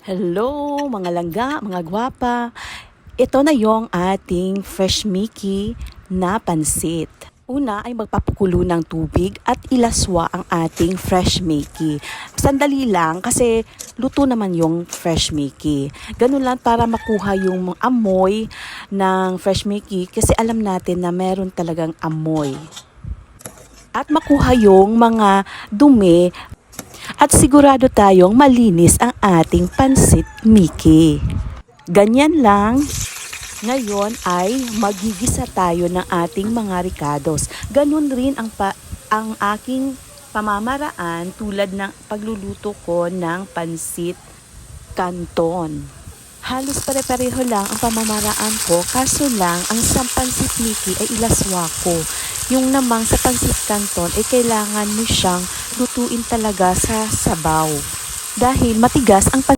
Hello mga langga, mga gwapa. Ito na yung ating fresh Mickey na pansit. Una ay magpapakulo ng tubig at ilaswa ang ating fresh Mickey. Sandali lang kasi luto naman yung fresh Mickey. Ganun lang para makuha yung amoy ng fresh Mickey kasi alam natin na meron talagang amoy. At makuha yung mga dumi at sigurado tayong malinis ang ating pansit Mickey. Ganyan lang. Ngayon ay magigisa tayo ng ating mga ricados. Ganun rin ang aking pamamaraan tulad ng pagluluto ko ng pansit canton. Halos pare-pareho lang ang pamamaraan ko, kaso lang ang sa pansit Mickey ay ilaswa ko. Yung namang sa pansit canton ay kailangan mo siyang lutuin talaga sa sabaw. Dahil matigas ang